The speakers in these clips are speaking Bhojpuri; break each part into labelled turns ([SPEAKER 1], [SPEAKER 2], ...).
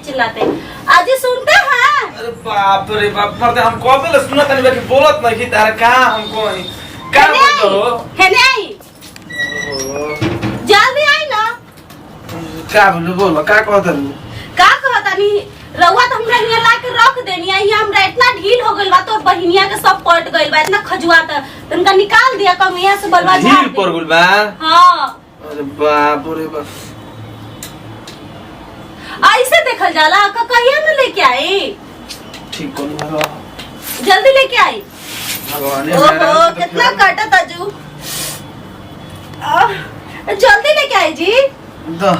[SPEAKER 1] चिल्लाते। आज सुनते हैं?
[SPEAKER 2] अरे बाप रे बाप, मरते हम कबे ले सुनत नहीं बाकी बोलत नहीं कि तारा का हमको का बोलतो
[SPEAKER 1] है नहीं जल्दी आई ना।
[SPEAKER 2] का बोलो का कहत रू
[SPEAKER 1] का कहता नहीं रउआ तो हमरा हिया ला के रख देनी है। हमरा इतना ढील हो गइल बा तो बहिनिया के सब पलट गइल बा, इतना खजुआ त तनका निकाल दिया कम यहां से बलवा झाड़
[SPEAKER 2] ढील पर गुल बा।
[SPEAKER 1] हां
[SPEAKER 2] अरे बाप रे बाप,
[SPEAKER 1] ऐसे देखल जाला का कहिया न लेके आई।
[SPEAKER 2] ठीक कोन भरो
[SPEAKER 1] जल्दी लेके आई।
[SPEAKER 2] भगवान ने
[SPEAKER 1] ओहो कितना काटा ताजू। जल्दी लेके आई जी।
[SPEAKER 2] द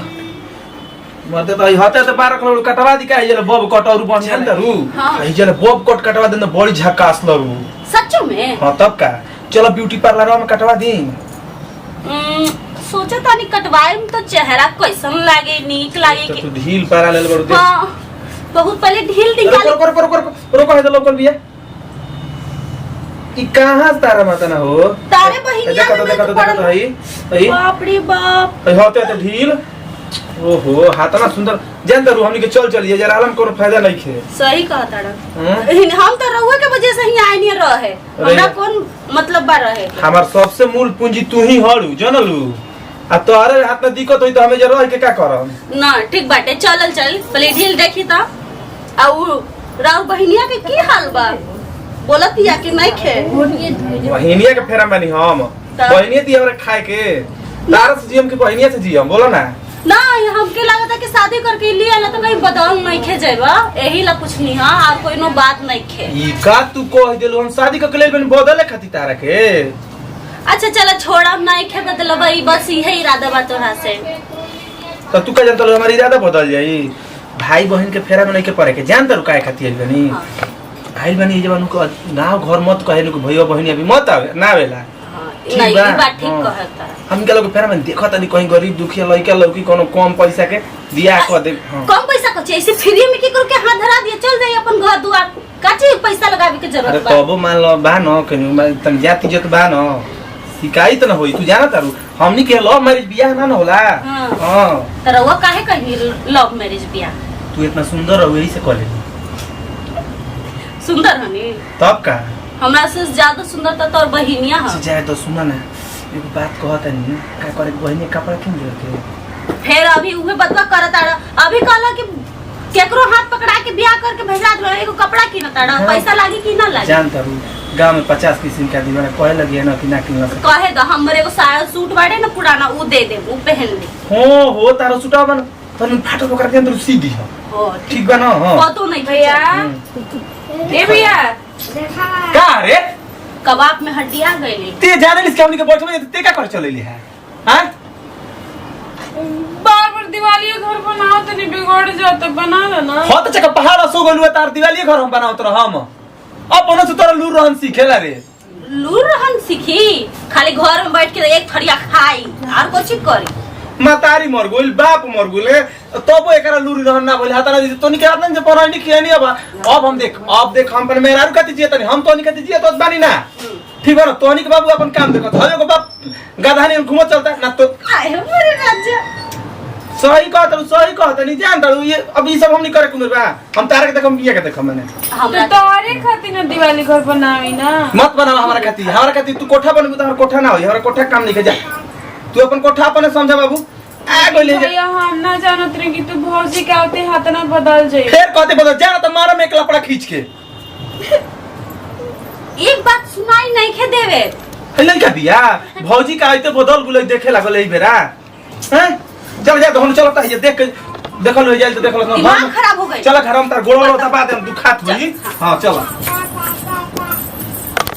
[SPEAKER 2] मते तो हते तो 12 करोड़ कटवा दी का ये बब कटौरू बन दरू।
[SPEAKER 1] हां
[SPEAKER 2] ई जे बब कट कटवा देन बड़ी झकास लगू।
[SPEAKER 1] सच्चो में?
[SPEAKER 2] हां तब का चलो ब्यूटी पार्लर में कटवा दी।
[SPEAKER 1] सोचा तानी कटवाए में तो चेहरा कैसन लागे, नीक लागे कि
[SPEAKER 2] तू ढील पारा ले बड़ू दे।
[SPEAKER 1] हां बहुत पहले ढील निकाल।
[SPEAKER 2] रोको है तो लोकल भी है। ई कहां से तारा माता ना हो
[SPEAKER 1] तारे बहिनिया में
[SPEAKER 2] देखो तो हई
[SPEAKER 1] बाप रे बाप।
[SPEAKER 2] होते तो ढील। ओहो हाथना सुंदर जान दरू हमनी के चल चलिए जरा आलम कोनो फायदा नहीं खे।
[SPEAKER 1] सही कहता रे हम तो रहुए के वजह से ही आए नहीं रहे। हमरा कौन मतलब बा रहे।
[SPEAKER 2] हमार सबसे मूल पूंजी तू ही हड़ू जानलू। आ तोरे हाथ में दिक्कत होई तो हमें जरूर के का करम
[SPEAKER 1] ना। ठीक बाटे चल पहले ढील देखी त आ उ राव बहिनिया के की हाल बा बोलत या कि नहीं खे।
[SPEAKER 2] बहिनिया के फेरा मानी हम बहिनिया दी हमरा खाए के तार से जीम के बहिनिया से जीम बोलो ना।
[SPEAKER 1] ना हमके लागत है कि शादी करके लिए ना तो कहीं बदल नहीं खे जाएगा यही ला कुछ नहीं। हां और कोई नो बात नहीं खे।
[SPEAKER 2] ई का तू कह देलू हम शादी के लेल बन बदले खाती तारा के।
[SPEAKER 1] अच्छा चलो छोड़ हम नहीं खे मतलब भाई बस यही इरादा बा तोरा से।
[SPEAKER 2] तो तू का जानत लो हमारी इरादा बदल जाई। भाई बहन के फेरा में नहीं के पड़े के जानत रो काहे खाती बनी। भाई बनी जवान को गांव घर मत कहे लो भैया बहन अभी मत आवे ना आवेला।
[SPEAKER 1] नहीं ये बात ठीक कहता है।
[SPEAKER 2] हम के लोग फेरा में देखत नहीं कहीं गरीब दुखिया लइका लौकी कोनो कम पैसा के दिया क दे।
[SPEAKER 1] कम पैसा को ऐसे फ्री में की करके हाथ धरा दिया चल जाई अपन घर दुआर काची पैसा लगावे के जरूरत बा।
[SPEAKER 2] अरे तब मान लो बा न कनी तन जाति जत बा न शिकायत न होई। तू जाना तारू हमनी के लव मैरिज बियाह ना न होला। हां
[SPEAKER 1] त रउआ काहे कहनी लव मैरिज बियाह।
[SPEAKER 2] तू इतना सुंदर हो यही से कहले
[SPEAKER 1] सुंदर हनी
[SPEAKER 2] तब का
[SPEAKER 1] हमरा से ज्यादा सुंदर त तोर बहिनिया ह।
[SPEAKER 2] जाए तो सुना ना एगो बात कहत नहीं का करे बहिनी कपड़ा किन दे के
[SPEAKER 1] फिर अभी उहे बदवा करता अभी कहला कि केकरो हाथ पकड़ा के बियाह करके भेजा दो एगो कपड़ा किनता पैसा लागी कि ना लागी।
[SPEAKER 2] जान तारू गांव में 50 किस्म का दीवाना कहे लगी ना कि ना किनला
[SPEAKER 1] कहे द हमरे एगो साया सूट बाड़े ना पुराना उ दे दे उ पहन ले।
[SPEAKER 2] हो तारो सूटा बन तन फाटो पकड़ के अंदर सीधी हो ठीक बा ना। हां
[SPEAKER 1] पतो नहीं भैया ए भैया
[SPEAKER 2] का रे
[SPEAKER 1] कबाब में हड्डी आ गईली
[SPEAKER 2] ते जाने लिस हमनी के बैठबे ते का कर चलेली है। हां
[SPEAKER 3] बार दिवाली घर बनाओ तो नहीं बिगड़ जाता बना लो ना।
[SPEAKER 2] हो तो चका पहाड़ सो गलुआ तार दिवाली घर हम बनाओ तो हम अपन से तोरा लूर रहन सीखेला रे।
[SPEAKER 1] लूर रहन सीखी खाली घर में बैठ के एक थरिया खाई और कुछ करी।
[SPEAKER 2] मातारी मर गइल बाप मर गइले तब एकरा लूरी रहन ना बोले हताना दी तोनी के आदन से पढ़ाई नहीं किया नहीं अब हम देख हम पर मेहरारू कति जिए तनी हम तोनी कति जिए तो बानी ना ठीक है ना। तोनी के बाबू अपन काम देखत हवे को बाप गधानी घुमो चलता ना तो
[SPEAKER 1] आए मोरे राजा
[SPEAKER 2] सही कहत नहीं जान तारू ये अब ई सब हम नहीं करे कुनर बा हम तारे के देखम बिया के देखम मैंने
[SPEAKER 3] तो तोरे खातिर ना दिवाली घर बनावी ना
[SPEAKER 2] मत बनावा हमारा खातिर तू कोठा बनबू तो हमारा कोठा ना होई हमारा कोठा काम नहीं के जा तू अपन कोठा अपने समझा बाबू आ गइले
[SPEAKER 3] भैया हम ना जानत रहे कि तू भौजी के आते हाथ ना बदल जाई।
[SPEAKER 2] फिर कहते बदल जाना तो मारो में एक लपड़ा खींच के
[SPEAKER 1] एक बात सुनाई नहीं खे देवे
[SPEAKER 2] लड़का बिया भौजी का आइते बदल गुले देखे लागल ई बेरा हैं चल जा हम चलता है देख देखल हो जाए तो देखल
[SPEAKER 1] दिमाग खराब हो गई।
[SPEAKER 2] चल घर में तार गोड़ दबा दे दुखात होई। हां चल